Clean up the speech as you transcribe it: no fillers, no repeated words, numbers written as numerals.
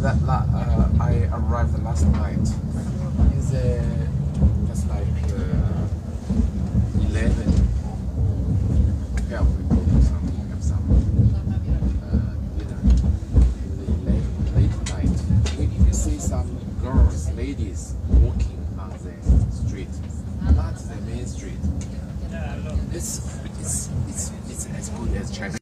I arrived last night. It's just like 11, 12 people, have some dinner in the 11 late night. We see some girls, ladies walking on the street, not the main street. It's as good as China.